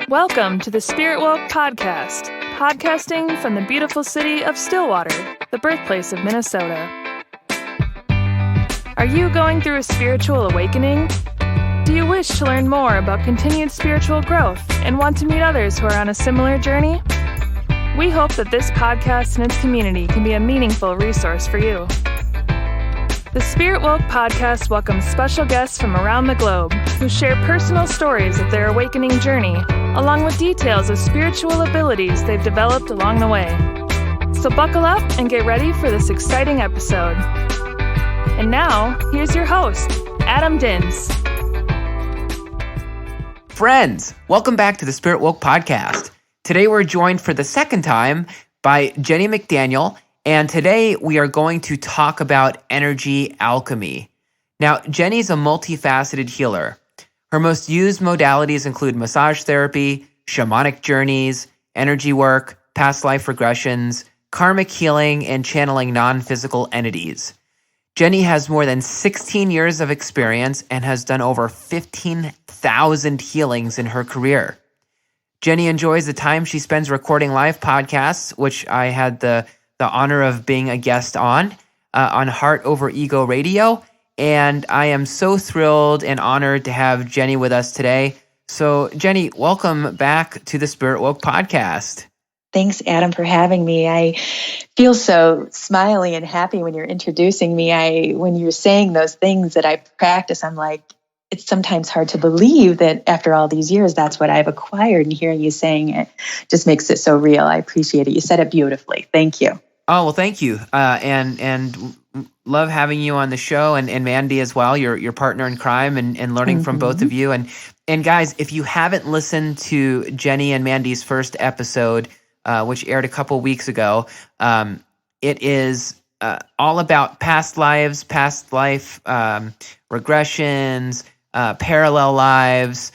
Welcome to the SpiritWoke podcast, podcasting from the beautiful city of Stillwater, the birthplace of Minnesota. Are you going through a spiritual awakening? Do you wish to learn more about continued spiritual growth and want to meet others who are on a similar journey? We hope that this podcast and its community can be a meaningful resource for you. The SpiritWoke podcast welcomes special guests from around the globe who share personal stories of their awakening journey, along with details of spiritual abilities they've developed along the way. So buckle up and get ready for this exciting episode. And now, here's your host, Adam Dins. Friends, welcome back to the SpiritWoke podcast. Today we're joined for the second time by Jennie McDaniel, and today we are going to talk about energy alchemy. Now, Jennie's a multifaceted healer. Her most used modalities include massage therapy, shamanic journeys, energy work, past life regressions, karmic healing, and channeling non-physical entities. Jennie has more than 16 years of experience and has done over 15,000 healings in her career. Jennie enjoys the time she spends recording live podcasts, which I had the honor of being a guest on Heart Over Ego Radio. And I am so thrilled and honored to have Jennie with us today. So Jennie, welcome back to the SpiritWoke podcast. Thanks, Adam, for having me. I feel so smiley and happy when you're introducing me. When you're saying those things that I practice, I'm like, it's sometimes hard to believe that after all these years, that's what I've acquired. And hearing you saying it just makes it so real. I appreciate it. You said it beautifully. Thank you. Oh, well, thank you. And love having you on the show, and Mandee as well, your partner in crime, and learning from both of you. And guys, if you haven't listened to Jennie and Mandee's first episode, which aired a couple weeks ago, it is all about past lives, past life regressions, parallel lives,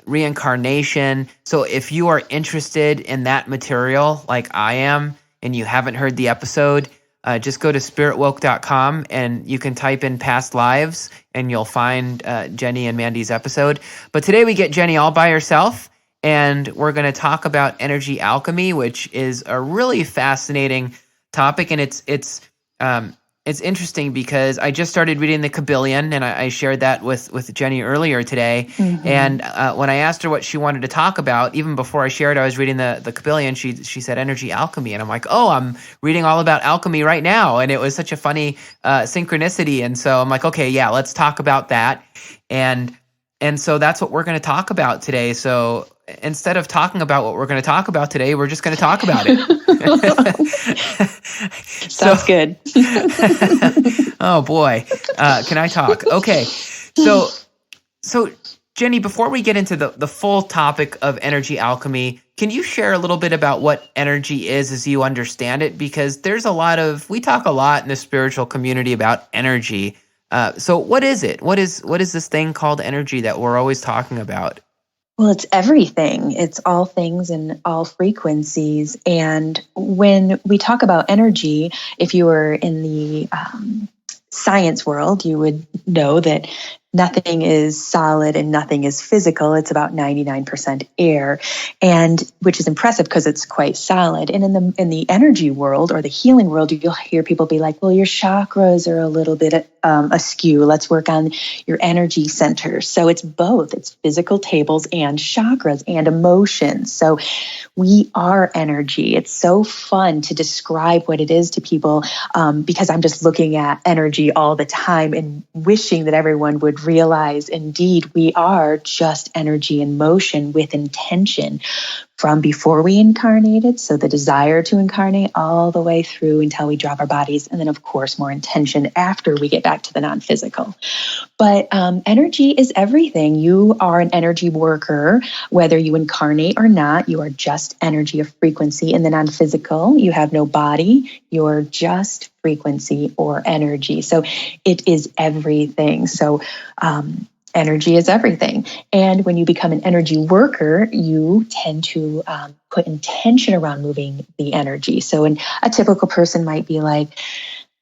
reincarnation. So if you are interested in that material like I am, and you haven't heard the episode, just go to spiritwoke.com and you can type in past lives and you'll find Jennie and Mandee's episode. But today we get Jennie all by herself, and we're going to talk about energy alchemy, which is a really fascinating topic. And it's interesting because I just started reading the Kybalion, and I shared that with Jennie earlier today. Mm-hmm. And when I asked her what she wanted to talk about, even before I shared I was reading the Kybalion, she said energy alchemy. And I'm like, oh, I'm reading all about alchemy right now. And it was such a funny synchronicity. And so I'm like, okay, yeah, let's talk about that. And so that's what we're going to talk about today. So instead of talking about what we're going to talk about today, we're just going to talk about it. Sounds good. Oh boy. Can I talk? Okay. So Jennie, before we get into the full topic of energy alchemy, can you share a little bit about what energy is as you understand it? Because we talk a lot in the spiritual community about energy. So what is it? What is this thing called energy that we're always talking about? Well, it's everything. It's all things and all frequencies. And when we talk about energy, if you were in the science world, you would know that nothing is solid and nothing is physical. It's about 99% air, and which is impressive because it's quite solid. And in the energy world or the healing world, you'll hear people be like, well, your chakras are a little bit askew. Let's work on your energy centers. So it's both. It's physical tables and chakras and emotions. So we are energy. It's so fun to describe what it is to people because I'm just looking at energy all the time and wishing that everyone would realize, indeed, we are just energy in motion with intention from before we incarnated, so the desire to incarnate, all the way through until we drop our bodies, and then, of course, more intention after we get back to the non-physical. But energy is everything. You are an energy worker, whether you incarnate or not. You are just energy of frequency. In the non-physical, you have no body. You're just frequency or energy. So it is everything. So energy is everything. And when you become an energy worker, you tend to put intention around moving the energy. So a typical person might be like,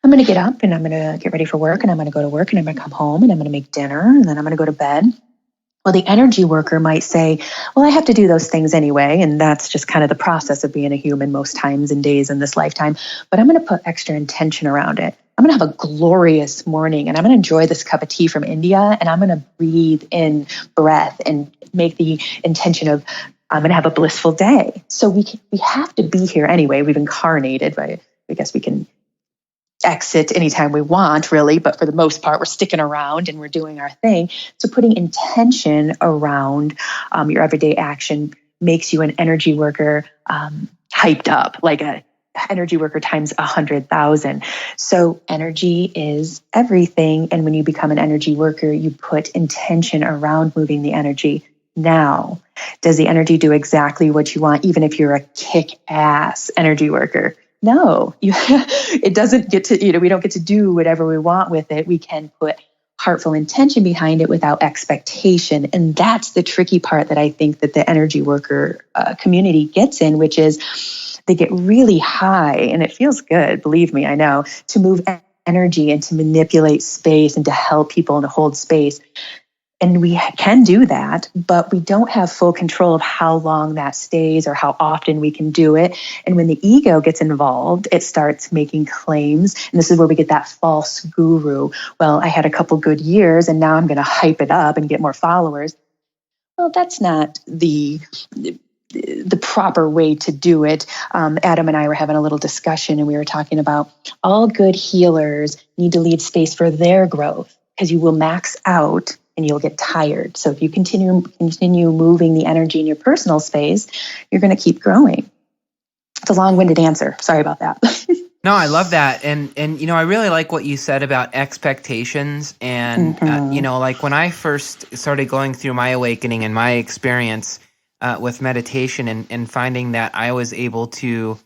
I'm going to get up and I'm going to get ready for work, and I'm going to go to work, and I'm going to come home and I'm going to make dinner, and then I'm going to go to bed. Well, the energy worker might say, well, I have to do those things anyway. And that's just kind of the process of being a human most times and days in this lifetime. But I'm going to put extra intention around it. I'm going to have a glorious morning, and I'm going to enjoy this cup of tea from India, and I'm going to breathe in breath and make the intention of, I'm going to have a blissful day. So we have to be here anyway. We've incarnated, right? I guess we can exit anytime we want, really, but for the most part, we're sticking around and we're doing our thing. So putting intention around your everyday action makes you an energy worker, hyped up, like a energy worker times 100,000. So energy is everything. And when you become an energy worker, you put intention around moving the energy. Now, does the energy do exactly what you want, even if you're a kick-ass energy worker? No, it doesn't get to, we don't get to do whatever we want with it. We can put heartful intention behind it without expectation. And that's the tricky part that I think that the energy worker community gets in, which is they get really high, and it feels good, believe me, I know, to move energy and to manipulate space and to help people and to hold space. And we can do that, but we don't have full control of how long that stays or how often we can do it. And when the ego gets involved, it starts making claims. And this is where we get that false guru. Well, I had a couple good years and now I'm going to hype it up and get more followers. Well, that's not the proper way to do it. Adam and I were having a little discussion, and we were talking about all good healers need to leave space for their growth, because you will max out and you'll get tired. So if you continue moving the energy in your personal space, you're going to keep growing. It's a long-winded answer. Sorry about that. No, I love that. And I really like what you said about expectations. And, like when I first started going through my awakening and my experience with meditation and finding that I was able to,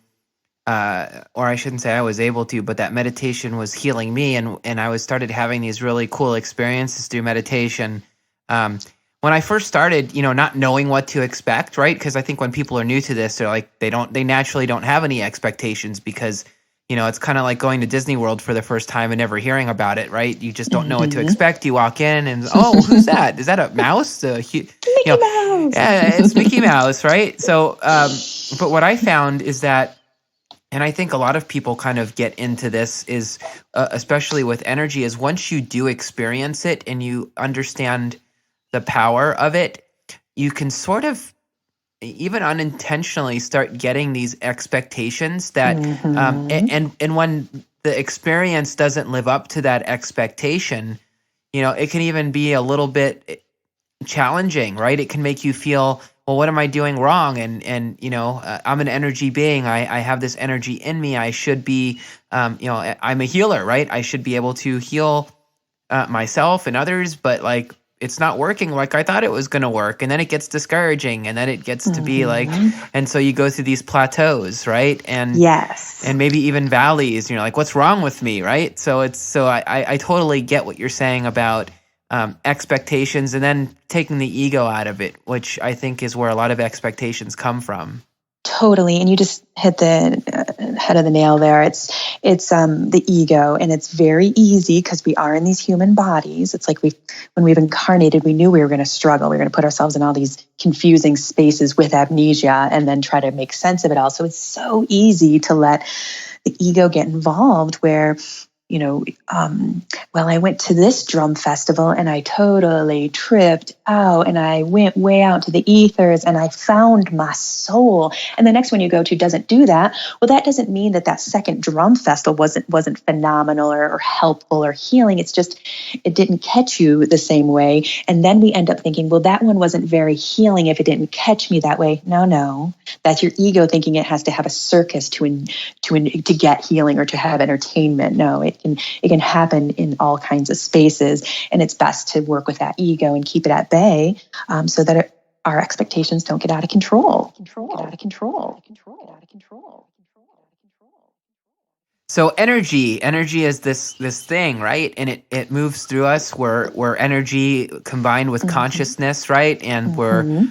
or I shouldn't say I was able to, but that meditation was healing me, and I started having these really cool experiences through meditation. When I first started, not knowing what to expect, right? Because I think when people are new to this, they're like, they naturally don't have any expectations, because it's kind of like going to Disney World for the first time and never hearing about it, right? You just don't know what to expect. You walk in and, oh, who's that? Is that a mouse? Mickey Mouse. Yeah, it's Mickey Mouse, right? So, but what I found is that, and I think a lot of people kind of get into this is, especially with energy, is once you do experience it and you understand the power of it, you can sort of even unintentionally start getting these expectations that, and when the experience doesn't live up to that expectation, it can even be a little bit challenging, right? It can make you feel, well, what am I doing wrong? And I'm an energy being. I have this energy in me. I should be, I'm a healer, right? I should be able to heal myself and others, but like it's not working like I thought it was going to work. And then it gets discouraging, and then it gets to be like, and so you go through these plateaus, right? And yes, and maybe even valleys. You're like, what's wrong with me, right? So I totally get what you're saying about expectations, and then taking the ego out of it, which I think is where a lot of expectations come from. Totally. And you just hit the head of the nail there. It's the ego, and it's very easy because we are in these human bodies. It's like when we've incarnated, we knew we were going to struggle. We were going to put ourselves in all these confusing spaces with amnesia and then try to make sense of it all. So it's so easy to let the ego get involved where, well, I went to this drum festival and I totally tripped out and I went way out to the ethers and I found my soul. And the next one you go to doesn't do that. Well, that doesn't mean that second drum festival wasn't phenomenal or helpful or healing. It's just, it didn't catch you the same way. And then we end up thinking, well, that one wasn't very healing if it didn't catch me that way. No, that's your ego thinking it has to have a circus to get healing or to have entertainment. No, it can happen in all kinds of spaces, and it's best to work with that ego and keep it at bay, so that our expectations don't get out of control. So energy is this thing, right? And it moves through us. We're energy combined with consciousness, right? And we're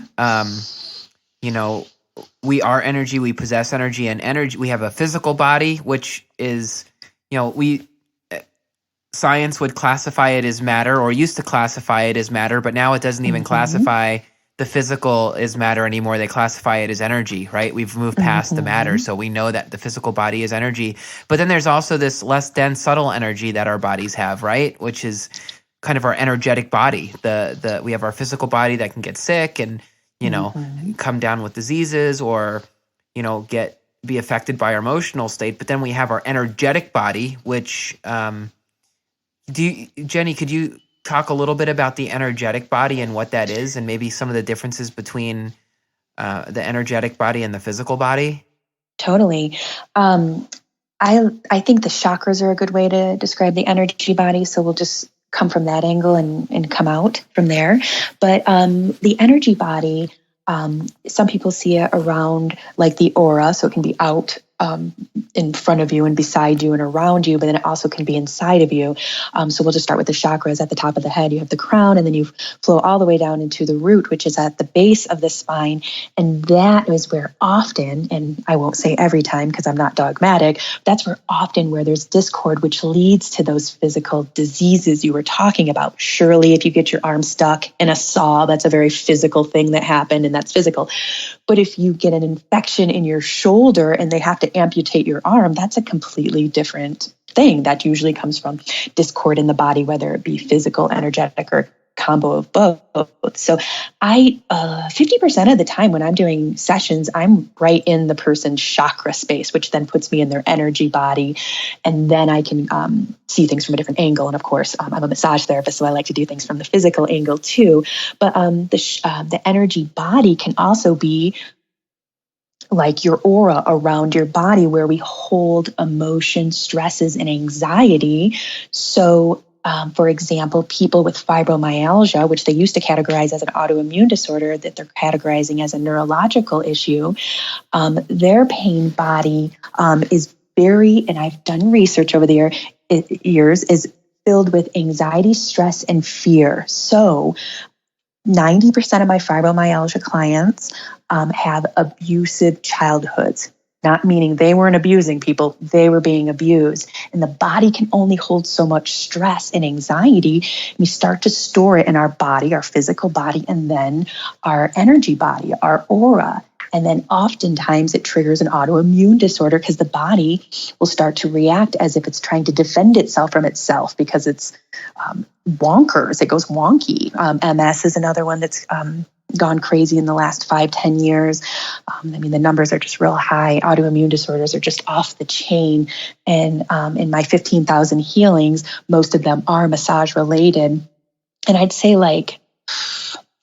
we are energy. We possess energy, and energy. We have a physical body, which is science would classify it as matter, or used to classify it as matter, but now it doesn't even classify the physical as matter anymore. They classify it as energy, right? We've moved past the matter, so we know that the physical body is energy. But then there's also this less dense, subtle energy that our bodies have, right? Which is kind of our energetic body. We have our physical body that can get sick and, come down with diseases, or, be affected by our emotional state. But then we have our energetic body, which, Jennie, could you talk a little bit about the energetic body and what that is, and maybe some of the differences between the energetic body and the physical body? Totally. I think the chakras are a good way to describe the energy body. So we'll just come from that angle and come out from there. But the energy body, some people see it around like the aura, so it can be out in front of you and beside you and around you, but then it also can be inside of you. So we'll just start with the chakras. At the top of the head, you have the crown, and then you flow all the way down into the root, which is at the base of the spine. And that is where often, and I won't say every time because I'm not dogmatic, that's where often where there's discord, which leads to those physical diseases you were talking about. Surely if you get your arm stuck in a saw, that's a very physical thing that happened, and that's physical. But if you get an infection in your shoulder and they have to amputate your arm, that's a completely different thing. That usually comes from discord in the body, whether it be physical, energetic, or combo of both. So I, 50% of the time when I'm doing sessions, I'm right in the person's chakra space, which then puts me in their energy body. And then I can see things from a different angle. And of course, I'm a massage therapist, so I like to do things from the physical angle too. But the energy body can also be like your aura around your body, where we hold emotion, stresses, and anxiety. So, for example, people with fibromyalgia, which they used to categorize as an autoimmune disorder, that they're categorizing as a neurological issue, their pain body is very, and I've done research over the years, is filled with anxiety, stress, and fear. So 90% of my fibromyalgia clients have abusive childhoods, not meaning they weren't abusing people, they were being abused. And the body can only hold so much stress and anxiety. We start to store it in our body, our physical body, and then our energy body, our aura. And then oftentimes it triggers an autoimmune disorder because the body will start to react as if it's trying to defend itself from itself because it's wonkers. It goes wonky. MS is another one that's gone crazy in the last 5-10 years. The numbers are just real high. Autoimmune disorders are just off the chain. And in my 15,000 healings, most of them are massage related. And I'd say like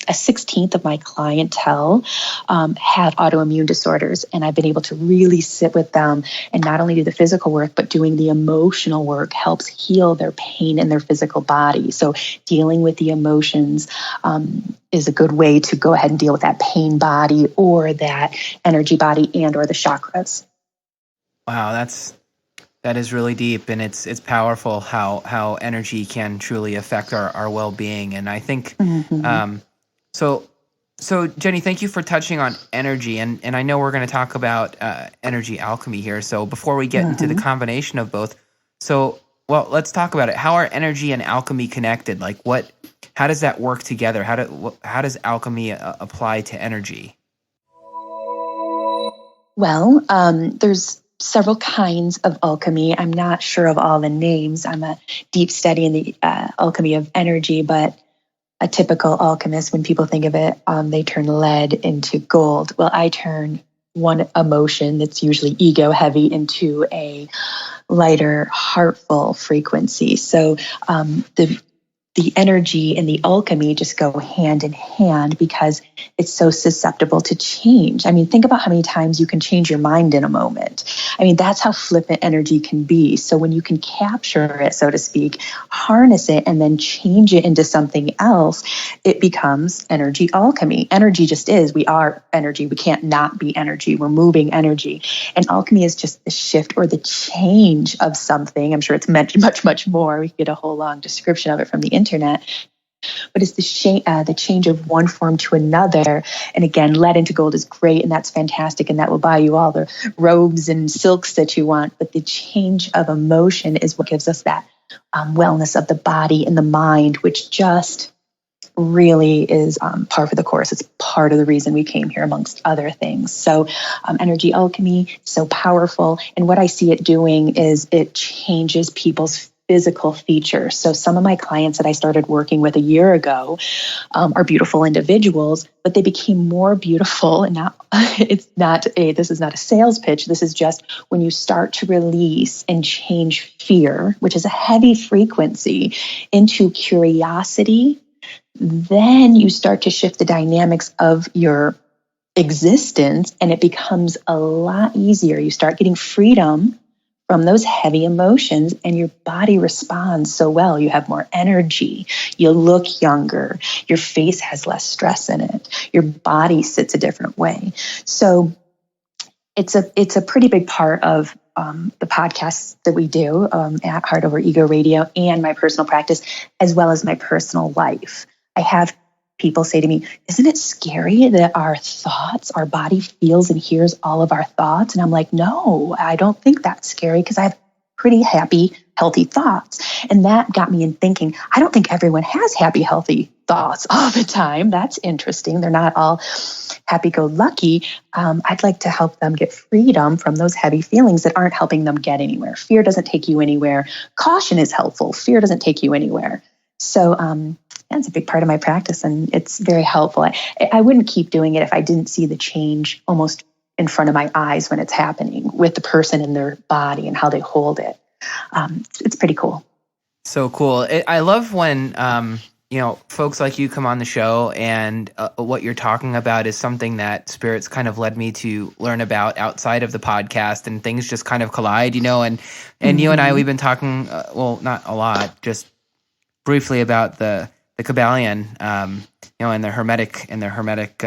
a 16th of my clientele have autoimmune disorders, and I've been able to really sit with them and not only do the physical work, but doing the emotional work helps heal their pain in their physical body. So dealing with the emotions is a good way to go ahead and deal with that pain body or that energy body and or the chakras. Wow, that is really deep, and it's powerful how energy can truly affect our well-being. And I think So Jennie, thank you for touching on energy, and I know we're going to talk about energy alchemy here. So before we get into the combination of both, let's talk about it. How are energy and alchemy connected? Like how does that work together? How does alchemy apply to energy? Well, There's several kinds of alchemy. I'm not sure of all the names. I'm a deep study in the alchemy of energy, but a typical alchemist, when people think of it, they turn lead into gold. Well, I turn one emotion that's usually ego heavy into a lighter, heartful frequency. So the energy and the alchemy just go hand in hand because it's so susceptible to change. I mean, think about how many times you can change your mind in a moment. I mean, that's how flippant energy can be. So when you can capture it, so to speak, harness it, and then change it into something else, it becomes energy alchemy. Energy just is. We are energy. We can't not be energy. We're moving energy. And alchemy is just the shift or the change of something. I'm sure it's meant much, much more. We could get a whole long description of it from the internet, but it's the change of one form to another. And again, lead into gold is great, and that's fantastic, and that will buy you all the robes and silks that you want. But the change of emotion is what gives us that wellness of the body and the mind, which just really is par for the course. It's part of the reason we came here, amongst other things. So energy alchemy, so powerful. And what I see it doing is it changes people's physical features. So some of my clients that I started working with a year ago are beautiful individuals, but they became more beautiful. And this is not a sales pitch. This is just when you start to release and change fear, which is a heavy frequency, into curiosity, then you start to shift the dynamics of your existence, and it becomes a lot easier. You start getting freedom from those heavy emotions, and your body responds so well. You have more energy. You look younger. Your face has less stress in it. Your body sits a different way. So it's a pretty big part of the podcasts that we do at Heart Over Ego Radio and my personal practice, as well as my personal life. I have people say to me, isn't it scary that our thoughts, our body feels and hears all of our thoughts? And I'm like, no, I don't think that's scary, because I have pretty happy, healthy thoughts. And that got me in thinking, I don't think everyone has happy, healthy thoughts all the time. That's interesting. They're not all happy-go-lucky. I'd like to help them get freedom from those heavy feelings that aren't helping them get anywhere. Fear doesn't take you anywhere. Caution is helpful. Fear doesn't take you anywhere. So that's a big part of my practice, and it's very helpful. I wouldn't keep doing it if I didn't see the change almost in front of my eyes when it's happening with the person in their body and how they hold it. It's pretty cool. So cool. I love when folks like you come on the show, and what you're talking about is something that Spirit's kind of led me to learn about outside of the podcast, and things just kind of collide, and Mm-hmm. you and I, we've been talking, not a lot, just briefly about the Kabbalion, and the Hermetic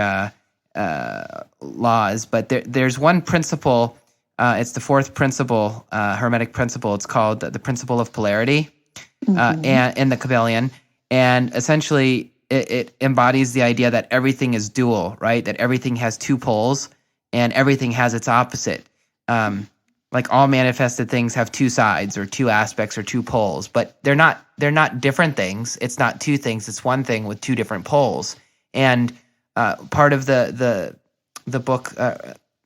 laws. But there's one principle. It's the fourth principle, Hermetic principle. It's called the principle of polarity, and in the Kabbalion, and essentially it embodies the idea that everything is dual, right? That everything has two poles, and everything has its opposite. Like all manifested things have two sides or two aspects or two poles, but they're not different things. It's not two things. It's one thing with two different poles. And part of the book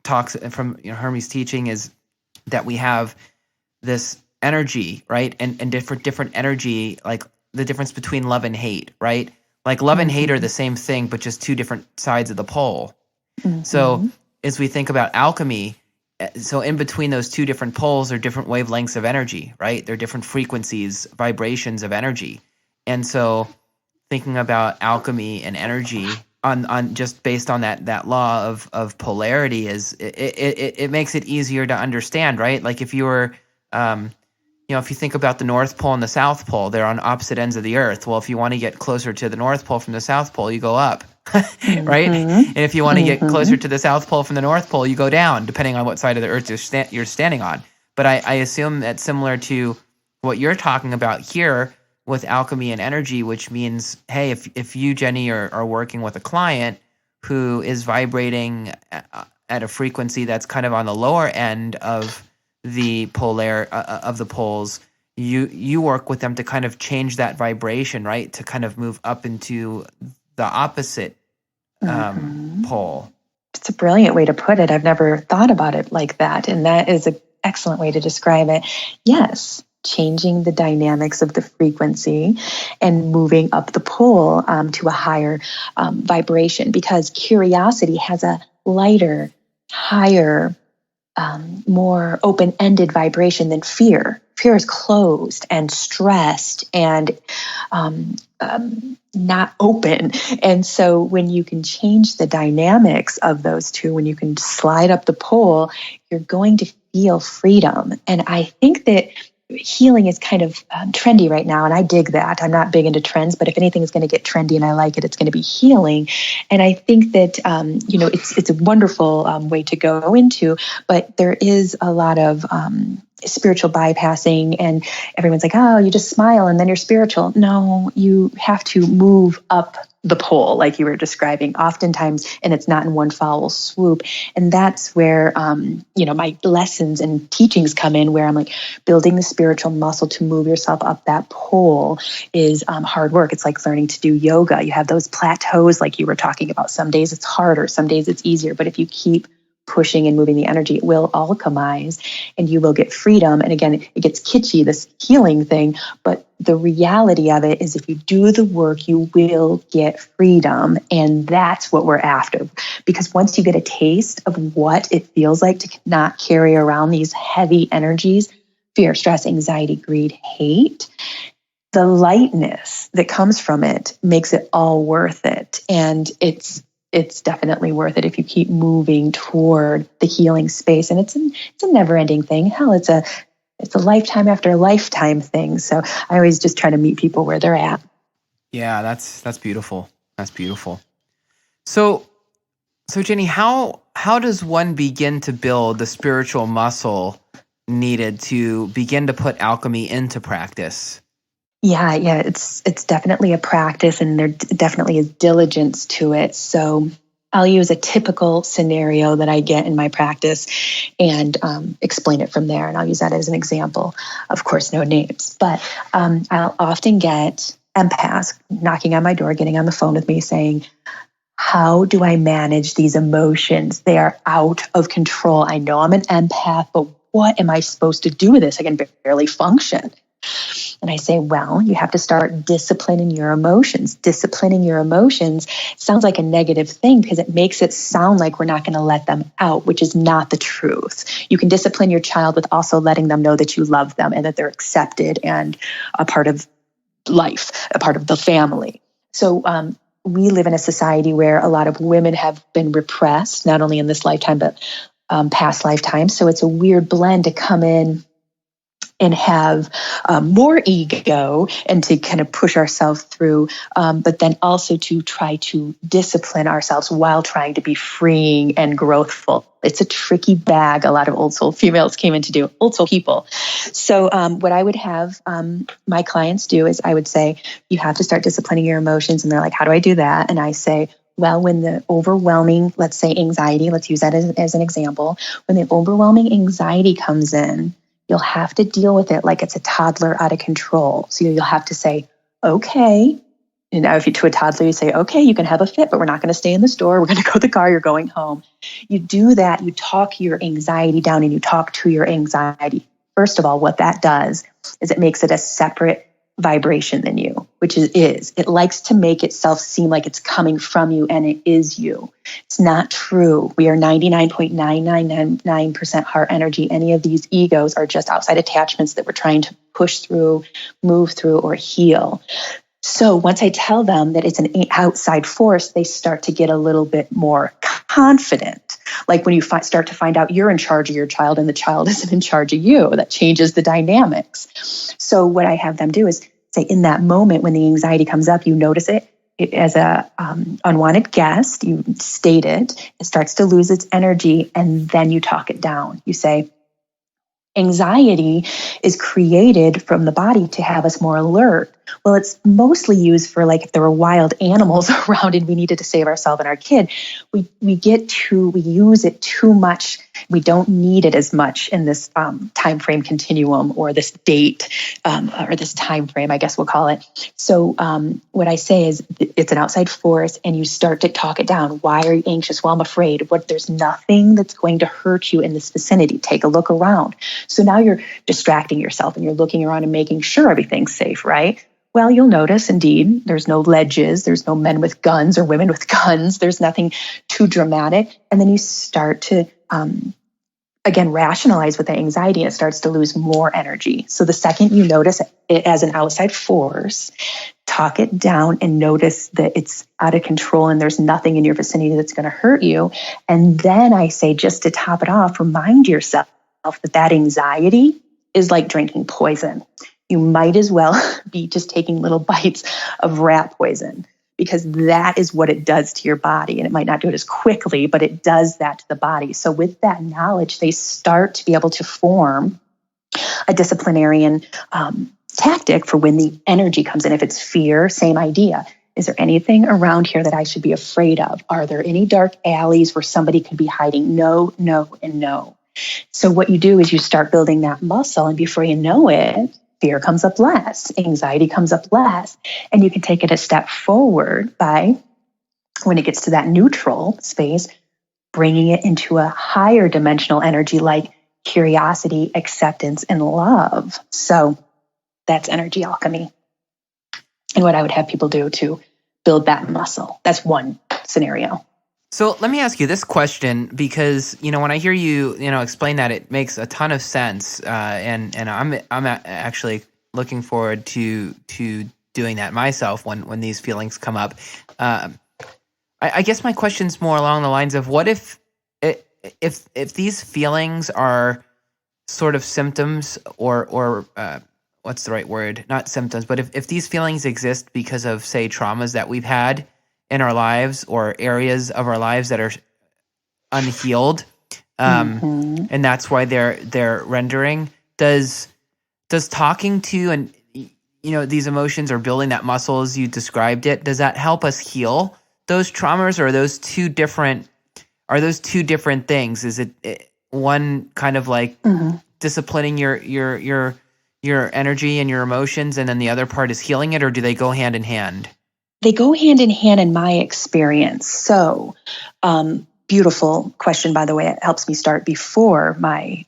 talks from Hermes' teaching is that we have this energy, right? And different energy, like the difference between love and hate, right? Like love and hate are the same thing, but just two different sides of the pole. Mm-hmm. So as we think about alchemy, so in between those two different poles are different wavelengths of energy, right? They're different frequencies, vibrations of energy. And so thinking about alchemy and energy on just based on that law of polarity is it makes it easier to understand, right? Like if you were if you think about the North Pole and the South Pole, they're on opposite ends of the Earth. Well, if you want to get closer to the North Pole from the South Pole, you go up. Right? And if you want to get closer to the South Pole from the North Pole, you go down, depending on what side of the Earth you're standing on. But I assume that's similar to what you're talking about here with alchemy and energy, which means, hey, if you, Jennie, are working with a client who is vibrating at a frequency that's kind of on the lower end of the of the poles, you work with them to kind of change that vibration, right? To kind of move up into the opposite pole. It's a brilliant way to put it. I've never thought about it like that. And that is an excellent way to describe it. Yes, changing the dynamics of the frequency and moving up the pole to a higher vibration, because curiosity has a lighter, higher, more open-ended vibration than fear. Fear is closed and stressed and not open. And so when you can change the dynamics of those two, when you can slide up the pole, you're going to feel freedom. And I think that healing is kind of trendy right now, and I dig that. I'm not big into trends, but if anything is going to get trendy and I like it, it's going to be healing. And I think that it's a wonderful way to go into, but there is a lot of spiritual bypassing, and everyone's like, oh, you just smile and then you're spiritual. No, you have to move up the pole, like you were describing, oftentimes, and it's not in one foul swoop. And that's where, my lessons and teachings come in, where I'm like, building the spiritual muscle to move yourself up that pole is hard work. It's like learning to do yoga. You have those plateaus, like you were talking about. Some days it's harder, some days it's easier. But if you keep pushing and moving the energy, it will alchemize and you will get freedom. And again, it gets kitschy, this healing thing, but the reality of it is if you do the work, you will get freedom. And that's what we're after. Because once you get a taste of what it feels like to not carry around these heavy energies, fear, stress, anxiety, greed, hate, the lightness that comes from it makes it all worth it. And it's definitely worth it if you keep moving toward the healing space. And it's a never-ending thing. Hell, it's a lifetime after lifetime thing. So I always just try to meet people where they're at. Yeah, that's beautiful. That's beautiful. So Jennie, how does one begin to build the spiritual muscle needed to begin to put alchemy into practice? Yeah, it's definitely a practice, and there definitely is diligence to it. So I'll use a typical scenario that I get in my practice and explain it from there. And I'll use that as an example. Of course, no names, but I'll often get empaths knocking on my door, getting on the phone with me saying, how do I manage these emotions? They are out of control. I know I'm an empath, but what am I supposed to do with this? I can barely function. And I say, well, you have to start disciplining your emotions. Disciplining your emotions sounds like a negative thing because it makes it sound like we're not going to let them out, which is not the truth. You can discipline your child with also letting them know that you love them and that they're accepted and a part of life, a part of the family. So we live in a society where a lot of women have been repressed, not only in this lifetime, but past lifetimes. So it's a weird blend to come in and have more ego and to kind of push ourselves through, but then also to try to discipline ourselves while trying to be freeing and growthful. It's a tricky bag a lot of old soul females came in to do, old soul people. So what I would have my clients do is I would say, you have to start disciplining your emotions. And they're like, how do I do that? And I say, well, when the overwhelming, let's say anxiety, let's use that as an example. When the overwhelming anxiety comes in, you'll have to deal with it like it's a toddler out of control. So you'll have to say, okay. And now if you to a toddler, you say, okay, you can have a fit, but we're not going to stay in the store. We're going to go to the car. You're going home. You do that. You talk your anxiety down and you talk to your anxiety. First of all, what that does is it makes it a separate vibration than you, which is it likes to make itself seem like it's coming from you and it is you. It's not true. We are 99.999% heart energy. Any of these egos are just outside attachments that we're trying to push through, move through, or heal. So once I tell them that it's an outside force, they start to get a little bit more confident. Like when you start to find out you're in charge of your child and the child isn't in charge of you, that changes the dynamics. So what I have them do is say, in that moment when the anxiety comes up, you notice it as a unwanted guest, you state it starts to lose its energy, and then you talk it down. You say, anxiety is created from the body to have us more alert. Well, it's mostly used for like if there were wild animals around and we needed to save ourselves and our kid. We use it too much. We don't need it as much in this time frame continuum or this date or this time frame, I guess we'll call it. So what I say is it's an outside force, and you start to talk it down. Why are you anxious? Well, I'm afraid. There's nothing that's going to hurt you in this vicinity. Take a look around. So now you're distracting yourself and you're looking around and making sure everything's safe, right? Well, you'll notice, indeed, there's no ledges, there's no men with guns or women with guns, there's nothing too dramatic. And then you start to, again, rationalize with the anxiety, and it starts to lose more energy. So the second you notice it as an outside force, talk it down and notice that it's out of control and there's nothing in your vicinity that's going to hurt you. And then I say, just to top it off, remind yourself that anxiety is like drinking poison. You might as well be just taking little bites of rat poison, because that is what it does to your body. And it might not do it as quickly, but it does that to the body. So with that knowledge, they start to be able to form A disciplinarian tactic for when the energy comes in. If it's fear, same idea. Is there anything around here that I should be afraid of? Are there any dark alleys where somebody could be hiding? No, no, and no. So what you do is you start building that muscle, and before you know it, fear comes up less, anxiety comes up less, and you can take it a step forward by, when it gets to that neutral space, bringing it into a higher dimensional energy like curiosity, acceptance, and love. So that's energy alchemy. And what I would have people do to build that muscle. That's one scenario. So let me ask you this question, because when I hear you explain that, it makes a ton of sense, and I'm actually looking forward to doing that myself when these feelings come up. I guess my question's more along the lines of, what if these feelings are sort of symptoms, or what's the right word? Not symptoms, but if these feelings exist because of, say, traumas that we've had in our lives, or areas of our lives that are unhealed, and that's why they're rendering. Does talking to and these emotions, or building that muscle as you described it, does that help us heal those traumas, or are those two different things? Is it one kind of like disciplining your energy and your emotions, and then the other part is healing it, or do they go hand in hand? They go hand in hand in my experience. So, beautiful question, by the way. It helps me start before my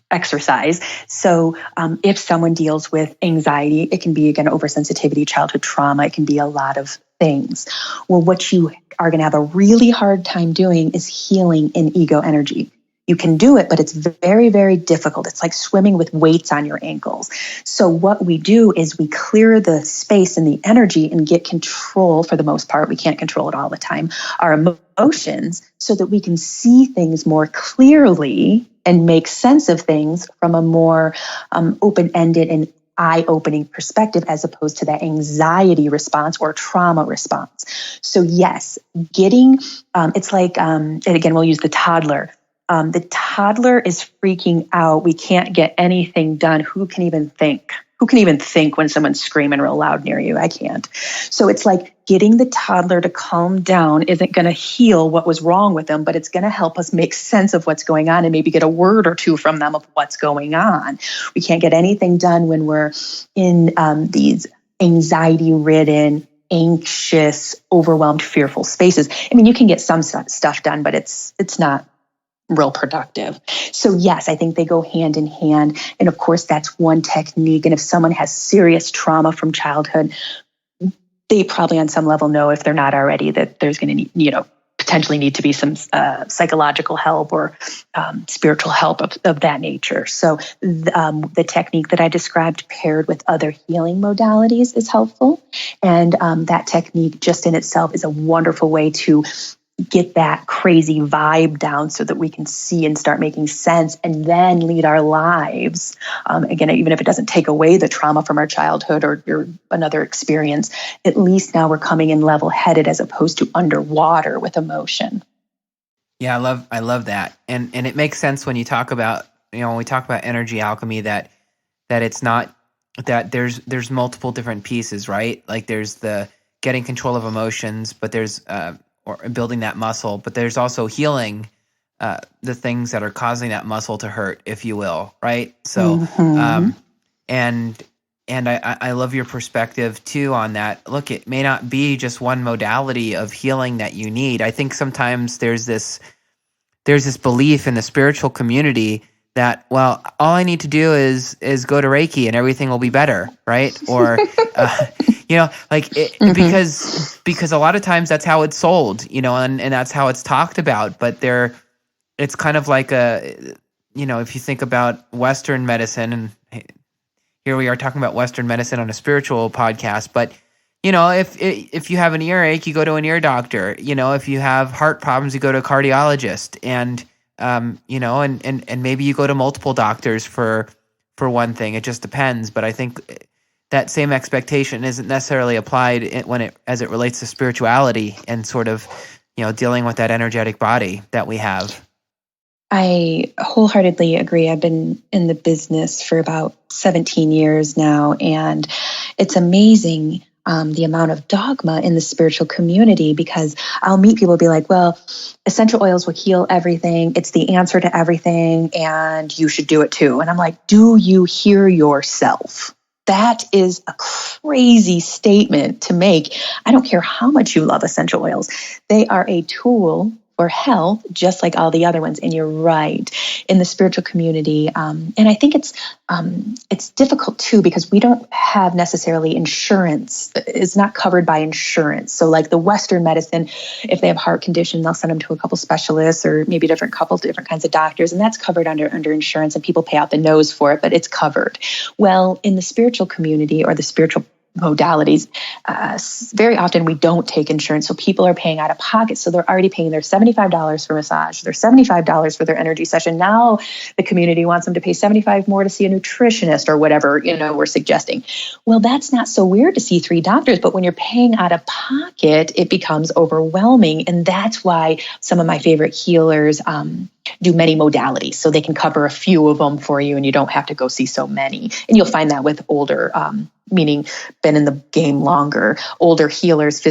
exercise. So if someone deals with anxiety, it can be, again, oversensitivity, childhood trauma. It can be a lot of things. Well, what you are going to have a really hard time doing is healing in ego energy. You can do it, but it's very, very difficult. It's like swimming with weights on your ankles. So what we do is we clear the space and the energy and get control, for the most part. We can't control it all the time, our emotions, so that we can see things more clearly and make sense of things from a more open-ended and eye-opening perspective, as opposed to that anxiety response or trauma response. So yes, it's like, and again, we'll use the toddler. The toddler is freaking out. We can't get anything done. Who can even think? Who can even think when someone's screaming real loud near you? I can't. So it's like getting the toddler to calm down isn't going to heal what was wrong with them, but it's going to help us make sense of what's going on and maybe get a word or two from them of what's going on. We can't get anything done when we're in these anxiety-ridden, anxious, overwhelmed, fearful spaces. I mean, you can get some stuff done, but it's not real productive. So yes, I think they go hand in hand. And of course, that's one technique. And if someone has serious trauma from childhood, they probably on some level know, if they're not already, that there's going to need, potentially need to be some psychological help or spiritual help of that nature. So the technique that I described paired with other healing modalities is helpful. And that technique just in itself is a wonderful way to get that crazy vibe down so that we can see and start making sense and then lead our lives. Again, even if it doesn't take away the trauma from our childhood or another experience, at least now we're coming in level-headed as opposed to underwater with emotion. Yeah, I love that. And it makes sense when you talk about, when we talk about energy alchemy, that it's not that there's multiple different pieces, right? Like there's the getting control of emotions, but there's or building that muscle, but there's also healing the things that are causing that muscle to hurt, if you will, right? So, and I love your perspective too on that. Look, it may not be just one modality of healing that you need. I think sometimes there's this belief in the spiritual community that, well, all I need to do is go to Reiki and everything will be better, right? Or because a lot of times that's how it's sold, and that's how it's talked about. But it's kind of like if you think about Western medicine, and here we are talking about Western medicine on a spiritual podcast, but if you have an earache, you go to an ear doctor. If you have heart problems, you go to a cardiologist, and and maybe you go to multiple doctors for one thing. It just depends. But I think that same expectation isn't necessarily applied as it relates to spirituality and sort of, dealing with that energetic body that we have. I wholeheartedly agree. I've been in the business for about 17 years now, and it's amazing the amount of dogma in the spiritual community, because I'll meet people be like, well, essential oils will heal everything. It's the answer to everything, and you should do it too. And I'm like, do you hear yourself? That is a crazy statement to make. I don't care how much you love essential oils. They are a tool for health, just like all the other ones. And you're right, in the spiritual community. And I think it's difficult too, because we don't have necessarily insurance. It's not covered by insurance. So like the Western medicine, if they have heart condition, they'll send them to a couple specialists, or maybe different kinds of doctors. And that's covered under insurance, and people pay out the nose for it, but it's covered. Well, in the spiritual community, or the spiritual modalities, very often we don't take insurance. So people are paying out of pocket. So they're already paying their $75 for massage, their $75 for their energy session. Now the community wants them to pay $75 more to see a nutritionist, or whatever, we're suggesting. Well, that's not so weird to see 3 doctors, but when you're paying out of pocket, it becomes overwhelming. And that's why some of my favorite healers do many modalities, so they can cover a few of them for you, and you don't have to go see so many. And you'll find that with older, meaning been in the game longer, older healers,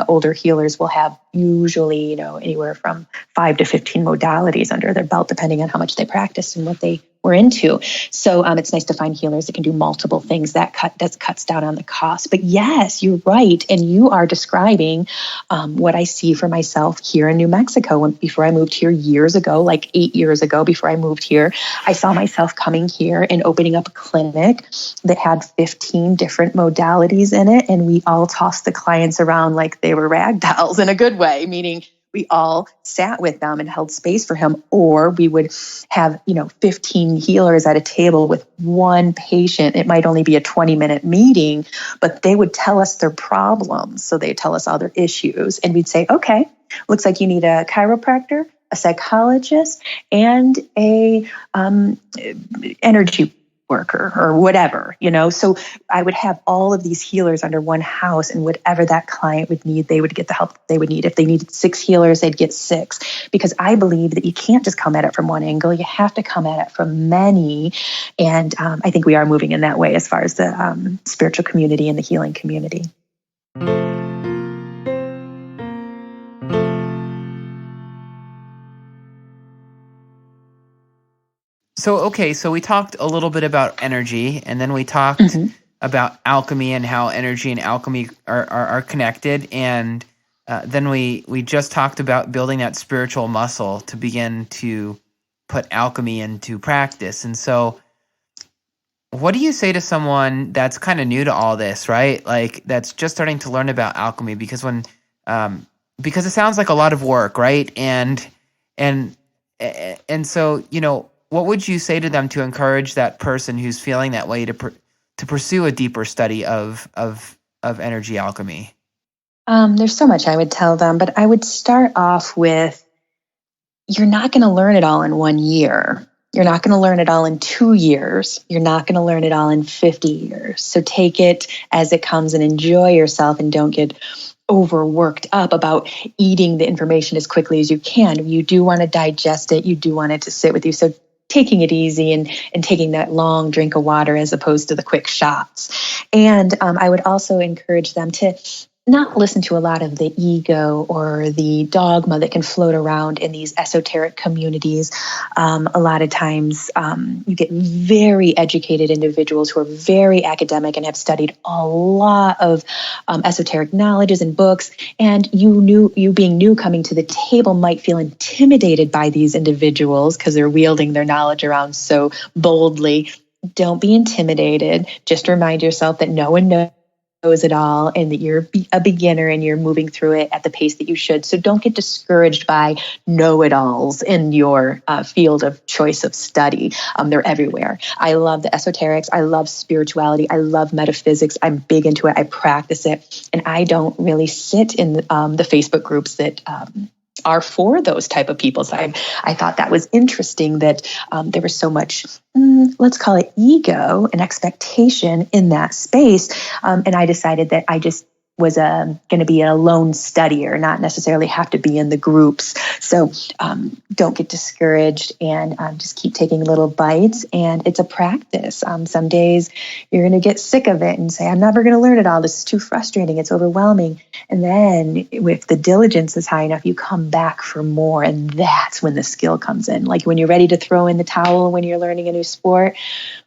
older healers will have usually, anywhere from 5 to 15 modalities under their belt, depending on how much they practice and what they were into. So it's nice to find healers that can do multiple things. That cuts down on the cost. But yes, you're right. And you are describing what I see for myself here in New Mexico. Before I moved here years ago, like 8 years ago, before I moved here, I saw myself coming here and opening up a clinic that had 15 different modalities in it. And we all tossed the clients around like they were rag dolls, in a good way, meaning we all sat with them and held space for him. Or we would have, 15 healers at a table with one patient. It might only be a 20-minute meeting, but they would tell us their problems. So they'd tell us all their issues. And we'd say, okay, looks like you need a chiropractor, a psychologist, and a energy worker, or whatever, So I would have all of these healers under one house, and whatever that client would need, they would get the help they would need. If they needed 6 healers, they'd get 6, because I believe that you can't just come at it from one angle. You have to come at it from many. And I think we are moving in that way as far as the spiritual community and the healing community. So we talked a little bit about energy, and then we talked about alchemy and how energy and alchemy are connected. And then we just talked about building that spiritual muscle to begin to put alchemy into practice. And so what do you say to someone that's kind of new to all this, right? Like that's just starting to learn about alchemy, because because it sounds like a lot of work, right? And so, what would you say to them to encourage that person who's feeling that way to pursue a deeper study of energy alchemy? There's so much I would tell them, but I would start off with, you're not going to learn it all in 1 year. You're not going to learn it all in 2 years. You're not going to learn it all in 50 years. So take it as it comes and enjoy yourself, and don't get overworked up about eating the information as quickly as you can. You do want to digest it. You do want it to sit with you. So taking it easy and taking that long drink of water as opposed to the quick shots. And I would also encourage them to not listen to a lot of the ego or the dogma that can float around in these esoteric communities. A lot of times you get very educated individuals who are very academic and have studied a lot of esoteric knowledges and books. And you being new coming to the table might feel intimidated by these individuals because they're wielding their knowledge around so boldly. Don't be intimidated. Just remind yourself that no one knows it all, and that you're a beginner and you're moving through it at the pace that you should. So don't get discouraged by know-it-alls in your field of choice of study. They're everywhere. I love the esoterics. I love spirituality. I love metaphysics. I'm big into it. I practice it. And I don't really sit in the Facebook groups that are for those type of people. So I thought that was interesting that there was so much, let's call it ego and expectation in that space. And I decided that I just was going to be a lone studier, not necessarily have to be in the groups. So don't get discouraged and just keep taking little bites. And it's a practice. Some days you're going to get sick of it and say, I'm never going to learn it all. This is too frustrating. It's overwhelming. And then if the diligence is high enough, you come back for more. And that's when the skill comes in. Like when you're ready to throw in the towel when you're learning a new sport.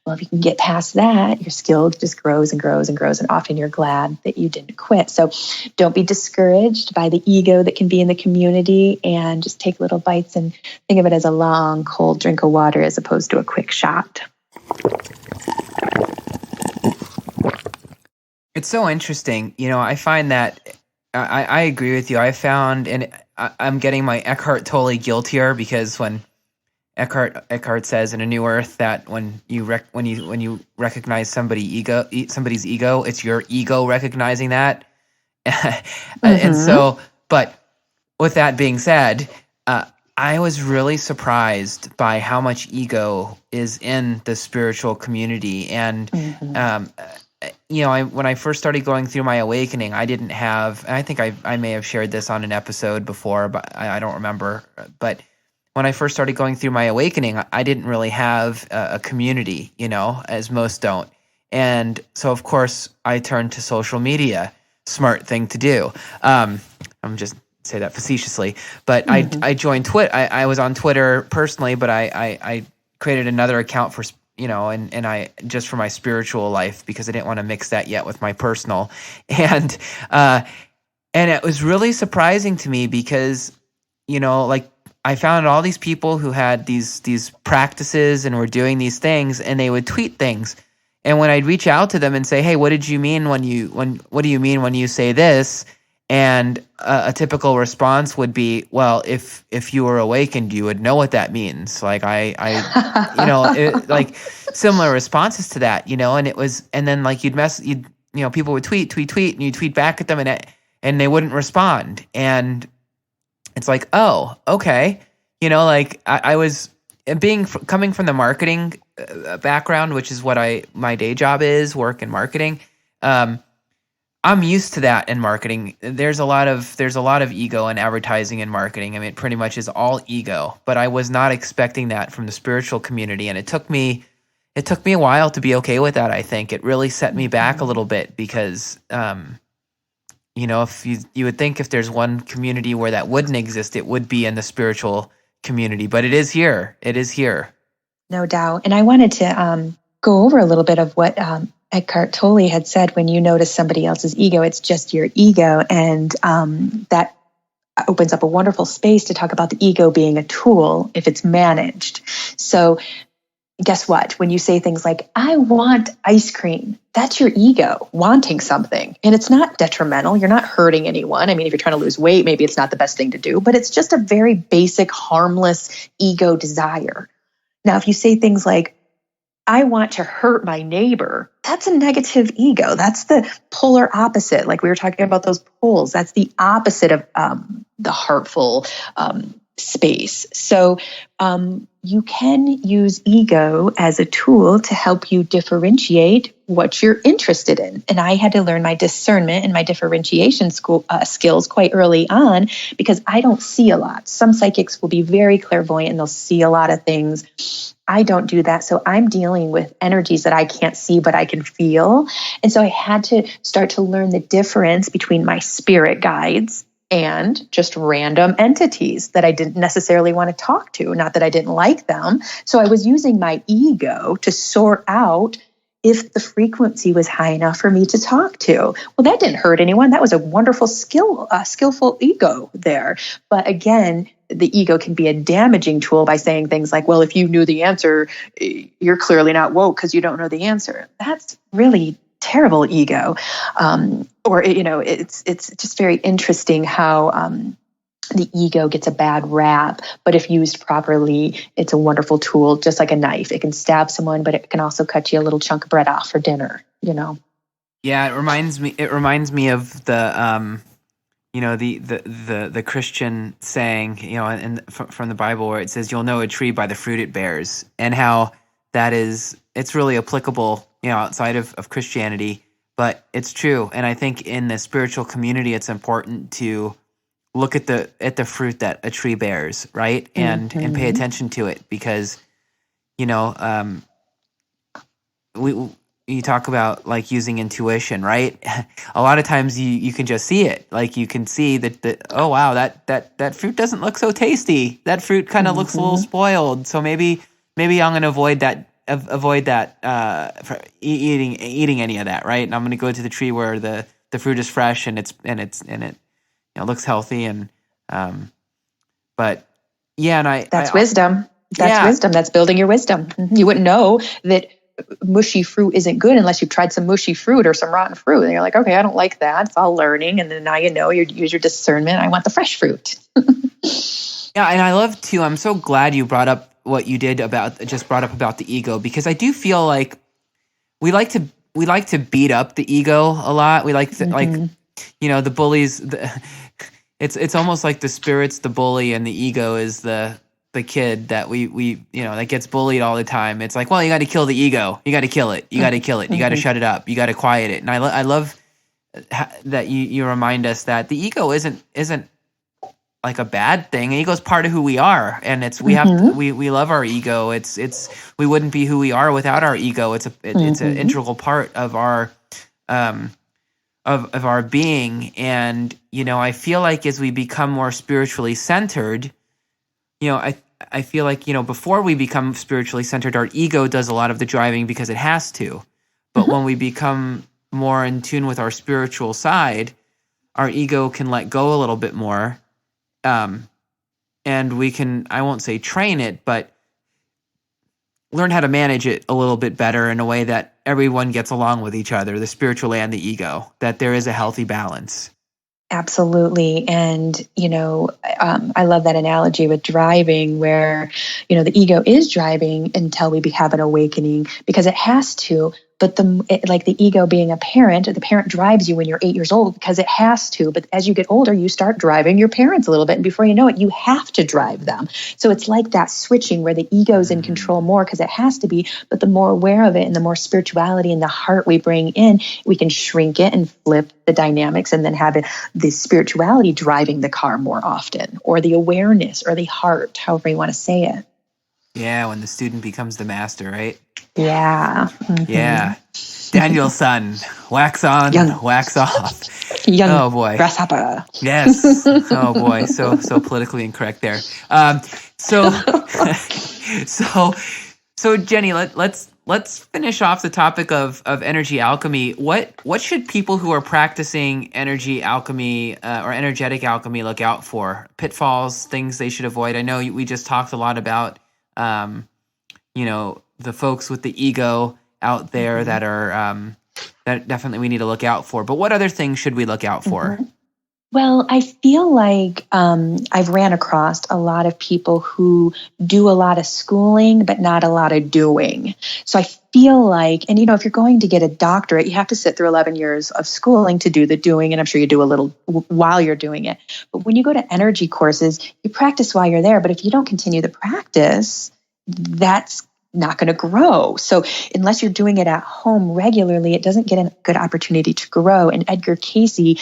Well, if you can get past that, your skill just grows and grows and grows. And often you're glad that you didn't quit. So don't be discouraged by the ego that can be in the community, and just take little bites and think of it as a long, cold drink of water as opposed to a quick shot. It's so interesting. I find that I agree with you. I found, and I'm getting my Eckhart Tolle guiltier, because when Eckhart says in A New Earth that when you recognize somebody's ego, it's your ego recognizing that. And so, but with that being said, I was really surprised by how much ego is in the spiritual community. And when I first started going through my awakening, I didn't have. I think I may have shared this on an episode before, but I don't remember. But when I first started going through my awakening, I didn't really have a community, as most don't. And so, of course, I turned to social media. Smart thing to do. I'm just say that facetiously, but I joined Twitter. I was on Twitter personally, but I created another account for, and I just for my spiritual life, because I didn't want to mix that yet with my personal. And it was really surprising to me because, like, I found all these people who had these practices and were doing these things, and they would tweet things. And when I'd reach out to them and say, "Hey, what did you mean what do you mean when you say this?" And a typical response would be, "Well, if you were awakened, you would know what that means." Like like similar responses to that, and it was, and then like people would tweet, and you tweet back at them, and they wouldn't respond, and it's like, oh, okay, like I was coming from the marketing background, which is what my day job is, work in marketing. I'm used to that in marketing. There's a lot of ego in advertising and marketing. I mean, it pretty much is all ego. But I was not expecting that from the spiritual community, and it took me a while to be okay with that. I think it really set me back a little bit because, if you would think if there's one community where that wouldn't exist, it would be in the spiritual community. But it is here. It is here. No doubt. And I wanted to go over a little bit of what Eckhart Tolle had said, when you notice somebody else's ego, it's just your ego. And that opens up a wonderful space to talk about the ego being a tool if it's managed. So guess what? When you say things like, I want ice cream, that's your ego wanting something. And it's not detrimental. You're not hurting anyone. I mean, if you're trying to lose weight, maybe it's not the best thing to do, but it's just a very basic, harmless ego desire. Now, if you say things like, I want to hurt my neighbor, that's a negative ego. That's the polar opposite. Like we were talking about those poles. That's the opposite of the heartful space. So you can use ego as a tool to help you differentiate what you're interested in. And I had to learn my discernment and my differentiation skills quite early on, because I don't see a lot. Some psychics will be very clairvoyant and they'll see a lot of things. I don't do that. So I'm dealing with energies that I can't see, but I can feel. And so I had to start to learn the difference between my spirit guides and just random entities that I didn't necessarily want to talk to. Not that I didn't like them. So I was using my ego to sort out if the frequency was high enough for me to talk to. Well, that didn't hurt anyone. That was a wonderful skillful ego there. But again, the ego can be a damaging tool by saying things like, well, if you knew the answer, you're clearly not woke because you don't know the answer. That's really terrible ego. It's just very interesting how the ego gets a bad rap, but if used properly, it's a wonderful tool, just like a knife. It can stab someone, but it can also cut you a little chunk of bread off for dinner, Yeah, it reminds me of the the Christian saying, and from the Bible, where it says, "You'll know a tree by the fruit it bears," and how it's really applicable, outside of Christianity. but it's true. And I think in the spiritual community, it's important to look at the fruit that a tree bears, right? And pay attention to it, because, you talk about like using intuition, right? A lot of times you can just see it. Like you can see that oh wow, that fruit doesn't look so tasty. That fruit kind of looks a little spoiled. So maybe I'm going to avoid that for eating any of that, right? And I'm going to go to the tree where the fruit is fresh and it looks healthy, and but yeah, and that's wisdom. That's wisdom. That's building your wisdom. You wouldn't know that mushy fruit isn't good unless you've tried some mushy fruit or some rotten fruit. And you're like, okay, I don't like that. It's all learning. And then now you use your discernment. I want the fresh fruit. Yeah, and I love too, I'm so glad you brought up what you did about the ego, because I do feel like we like to beat up the ego a lot. We like to the bullies, it's almost like the spirit's the bully and the ego is the kid that we that gets bullied all the time. It's like, well, you got to kill the ego. You got to kill it. You got to kill it. You got to shut it up. You got to quiet it. And I love that you remind us that the ego isn't like a bad thing. The ego is part of who we are, and it's we love our ego. It's we wouldn't be who we are without our ego. It's an integral part of our of our being. And I feel like as we become more spiritually centered, I feel like, before we become spiritually centered, our ego does a lot of the driving because it has to. But when we become more in tune with our spiritual side, our ego can let go a little bit more. And we can, I won't say train it, but learn how to manage it a little bit better in a way that everyone gets along with each other, the spiritual and the ego, that there is a healthy balance. Absolutely. And, I love that analogy with driving where, the ego is driving until we have an awakening because it has to. But like the ego being a parent, the parent drives you when you're 8 years old because it has to. But as you get older, you start driving your parents a little bit. And before you know it, you have to drive them. So it's like that switching where the ego's in control more because it has to be. But the more aware of it and the more spirituality and the heart we bring in, we can shrink it and flip the dynamics and then have the spirituality driving the car more often, or the awareness or the heart, however you want to say it. Yeah, when the student becomes the master, right? Yeah. Yeah. Daniel's son, wax on, wax off. Oh boy. Grasshopper. Yes. Oh boy. So politically incorrect there. So Jennie, let's finish off the topic of energy alchemy. What should people who are practicing energy alchemy or energetic alchemy look out for? Pitfalls, things they should avoid. I know we just talked a lot about the folks with the ego out there that are that definitely we need to look out for. But what other things should we look out for? Well, I feel like I've ran across a lot of people who do a lot of schooling, but not a lot of doing. So I feel like, and if you're going to get a doctorate, you have to sit through 11 years of schooling to do the doing, and I'm sure you do a little while you're doing it. But when you go to energy courses, you practice while you're there. But if you don't continue the practice, that's not going to grow. So unless you're doing it at home regularly, it doesn't get a good opportunity to grow. And Edgar Cayce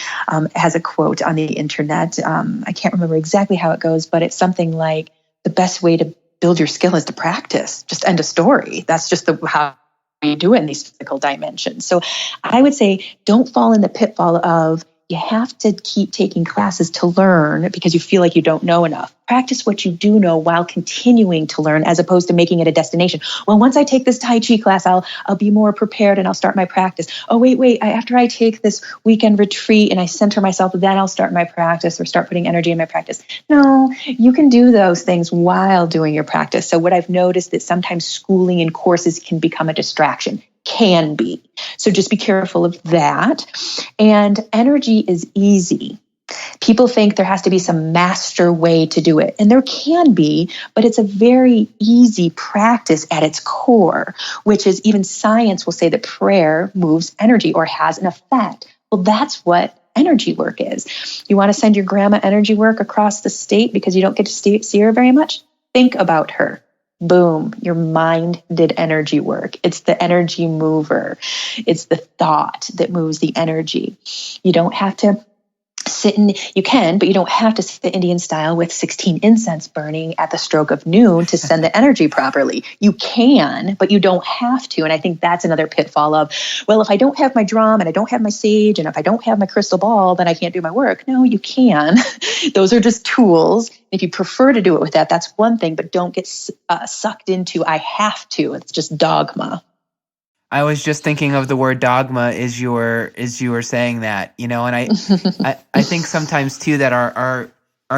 has a quote on the internet. I can't remember exactly how it goes, but it's something like, the best way to build your skill is to practice. Just end of story. That's just how you do it in these physical dimensions. So I would say don't fall in the pitfall of you have to keep taking classes to learn because you feel like you don't know enough. Practice what you do know while continuing to learn, as opposed to making it a destination. Well, once I take this Tai Chi class, I'll be more prepared and I'll start my practice. Oh, wait. After I take this weekend retreat and I center myself, then I'll start my practice or start putting energy in my practice. No, you can do those things while doing your practice. So what I've noticed that sometimes schooling and courses can become a distraction. Can be. So just be careful of that. And energy is easy. People think there has to be some master way to do it. And there can be, but it's a very easy practice at its core, which is even science will say that prayer moves energy or has an effect. Well, that's what energy work is. You want to send your grandma energy work across the state because you don't get to see her very much? Think about her. Boom, your mind did energy work. It's the energy mover. It's the thought that moves the energy. You don't have to you can, but you don't have to sit Indian style with 16 incense burning at the stroke of noon to send the energy properly. You can, but you don't have to. And I think that's another pitfall of, well, if I don't have my drum and I don't have my sage and if I don't have my crystal ball, then I can't do my work. No, you can. Those are just tools. If you prefer to do it with that, that's one thing, but don't get sucked into, I have to. It's just dogma. I was just thinking of the word dogma as you were saying that, and I think sometimes too that our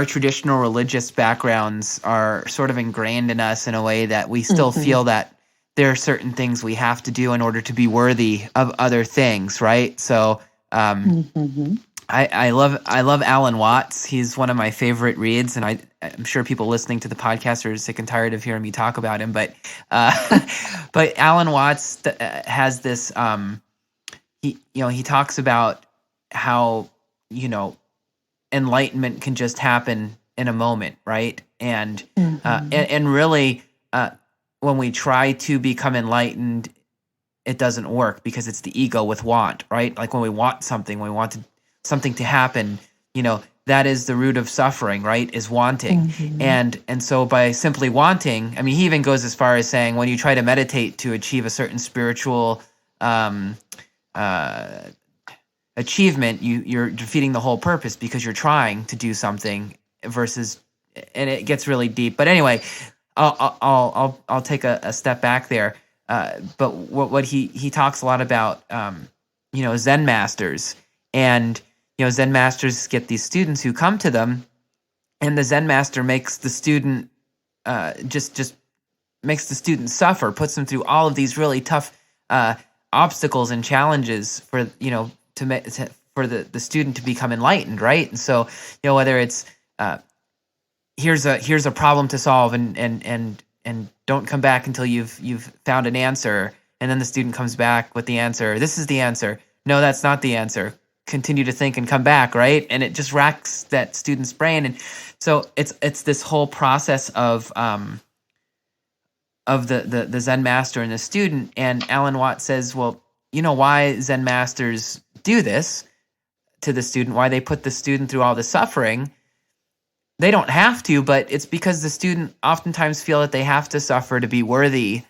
traditional religious backgrounds are sort of ingrained in us in a way that we still feel that there are certain things we have to do in order to be worthy of other things, right? So I love Alan Watts. He's one of my favorite reads, and I'm sure people listening to the podcast are sick and tired of hearing me talk about him. But but Alan Watts has this. He talks about how enlightenment can just happen in a moment, right? And and really, when we try to become enlightened, it doesn't work because it's the ego with want, right? Like when we want something, we want something to happen, that is the root of suffering, right? Is wanting. And so by simply wanting, I mean, he even goes as far as saying when you try to meditate to achieve a certain spiritual achievement, you're defeating the whole purpose because you're trying to do something versus, and it gets really deep. But anyway, I'll take a step back there. But what he talks a lot about, Zen masters. And Zen masters get these students who come to them, and the Zen master makes the student just makes the student suffer, puts them through all of these really tough obstacles and challenges for for the student to become enlightened, right? And so whether it's here's a problem to solve, and don't come back until you've found an answer, and then the student comes back with the answer. This is the answer. No, that's not the answer. Continue to think and come back, right? And it just racks that student's brain. And so it's this whole process of the Zen master and the student. And Alan Watts says, well, why Zen masters do this to the student, why they put the student through all the suffering. They don't have to, but it's because the student oftentimes feel that they have to suffer to be worthy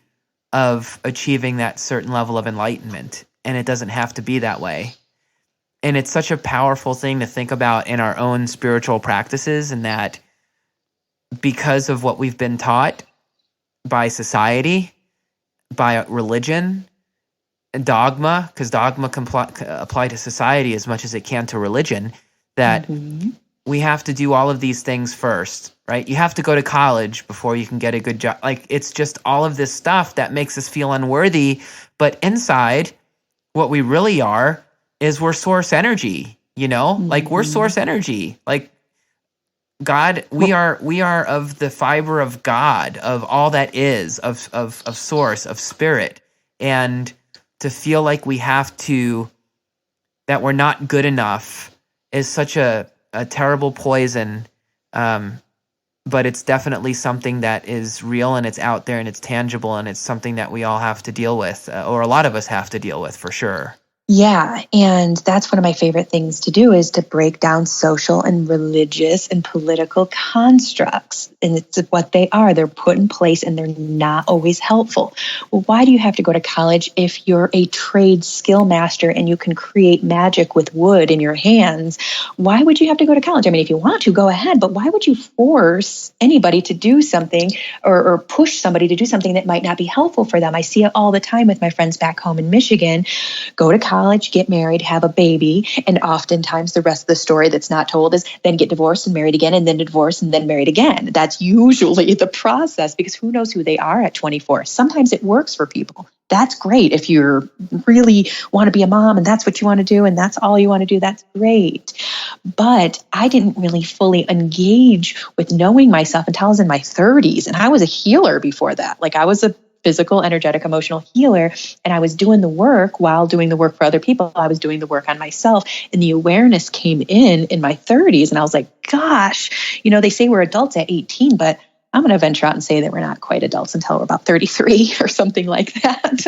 of achieving that certain level of enlightenment. And it doesn't have to be that way. And it's such a powerful thing to think about in our own spiritual practices, and that because of what we've been taught by society, by religion, and dogma, because dogma can apply to society as much as it can to religion, that we have to do all of these things first, right? You have to go to college before you can get a good job. Like, it's just all of this stuff that makes us feel unworthy. But inside, what we really are is we're source energy, like we're source energy. Like God, we are of the fiber of God, of all that is, of source, of spirit. And to feel like we have to, that we're not good enough is such a terrible poison. But it's definitely something that is real, and it's out there, and it's tangible, and it's something that we all have to deal with, or a lot of us have to deal with for sure. Yeah, and that's one of my favorite things to do is to break down social and religious and political constructs. And it's what they are. They're put in place and they're not always helpful. Well, why do you have to go to college if you're a trade skill master and you can create magic with wood in your hands? Why would you have to go to college? I mean, if you want to, go ahead, but why would you force anybody to do something or push somebody to do something that might not be helpful for them? I see it all the time with my friends back home in Michigan. Go to college, get married, have a baby, and oftentimes the rest of the story that's not told is then get divorced and married again, and then divorced and then married again. That's usually the process, because who knows who they are at 24. Sometimes it works for people. That's great. If you really want to be a mom and that's what you want to do and that's all you want to do, that's great. But I didn't really fully engage with knowing myself until I was in my 30s. And I was a healer before that. Like, I was a physical, energetic, emotional healer. And I was doing the work while doing the work for other people. I was doing the work on myself. And the awareness came in my 30s. And I was like, gosh, they say we're adults at 18, but I'm going to venture out and say that we're not quite adults until we're about 33 or something like that.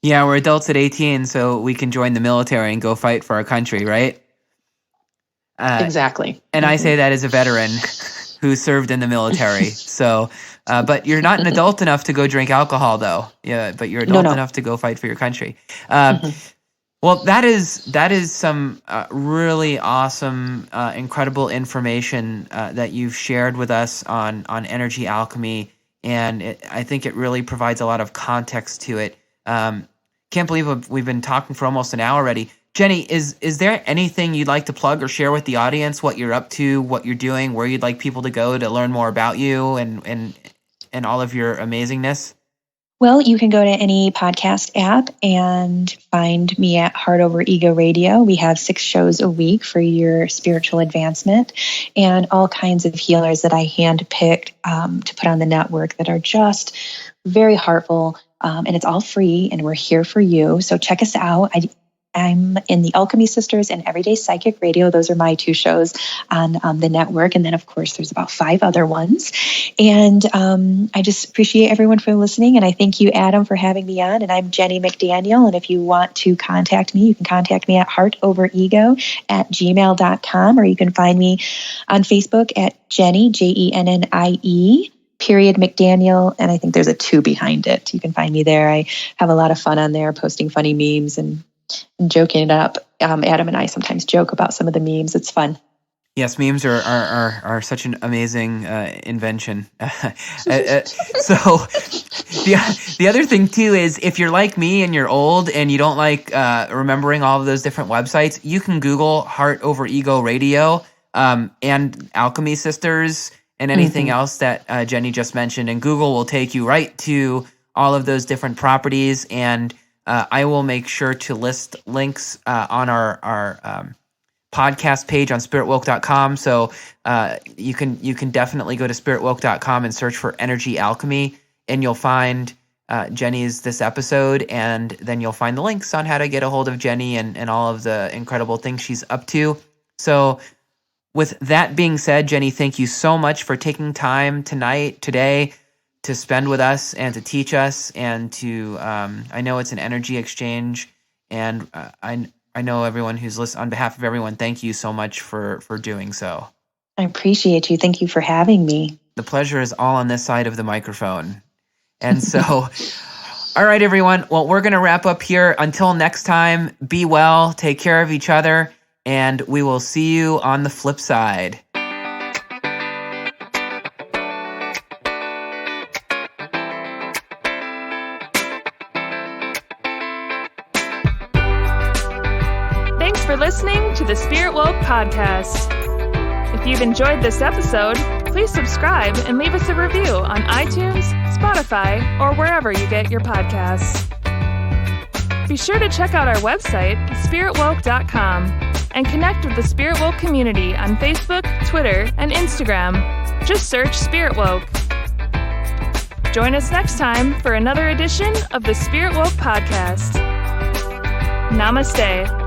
Yeah, we're adults at 18, so we can join the military and go fight for our country, right? Exactly. And I say that as a veteran who served in the military. So, but you're not an adult enough to go drink alcohol, though. Yeah, but you're adult enough to go fight for your country. Well, that is some really awesome, incredible information that you've shared with us on energy alchemy, and I think it really provides a lot of context to it. Can't believe we've been talking for almost an hour already. Jennie, is there anything you'd like to plug or share with the audience? What you're up to, what you're doing, where you'd like people to go to learn more about you and all of your amazingness? Well, you can go to any podcast app and find me at Heart Over Ego Radio. We have 6 shows a week for your spiritual advancement and all kinds of healers that I handpicked to put on the network that are just very heartful. And it's all free, and we're here for you. So check us out. I'm in the Alchemy Sisters and Everyday Psychic Radio. Those are my 2 shows on the network. And then, of course, there's about 5 other ones. And I just appreciate everyone for listening. And I thank you, Adam, for having me on. And I'm Jennie McDaniel. And if you want to contact me, you can contact me at heartoverego@gmail.com, or you can find me on Facebook at Jennie, JENNIE. _McDaniel, and I think there's a 2 behind it. You can find me there. I have a lot of fun on there, posting funny memes and joking it up. Adam and I sometimes joke about some of the memes. It's fun. Yes, memes are such an amazing invention. So the other thing too is, if you're like me and you're old and you don't like remembering all of those different websites, you can Google Heart Over Ego Radio and Alchemy Sisters and anything else that Jennie just mentioned, and Google will take you right to all of those different properties. And I will make sure to list links on our podcast page on SpiritWoke.com. So you can definitely go to SpiritWoke.com and search for Energy Alchemy, and you'll find Jennie's this episode, and then you'll find the links on how to get a hold of Jennie and all of the incredible things she's up to. So with that being said, Jennie, thank you so much for taking time today to spend with us and to teach us, and to I know it's an energy exchange, and I know everyone who's listening, on behalf of everyone, thank you so much for doing so. I appreciate you. Thank you for having me. The pleasure is all on this side of the microphone. And so, all right, everyone. Well, we're going to wrap up here. Until next time, be well, take care of each other, and we will see you on the flip side. Thanks for listening to the SpiritWoke podcast. If you've enjoyed this episode, please subscribe and leave us a review on iTunes, Spotify, or wherever you get your podcasts. Be sure to check out our website, SpiritWoke.com, and connect with the SpiritWoke community on Facebook, Twitter, and Instagram. Just search SpiritWoke. Join us next time for another edition of the SpiritWoke podcast. Namaste.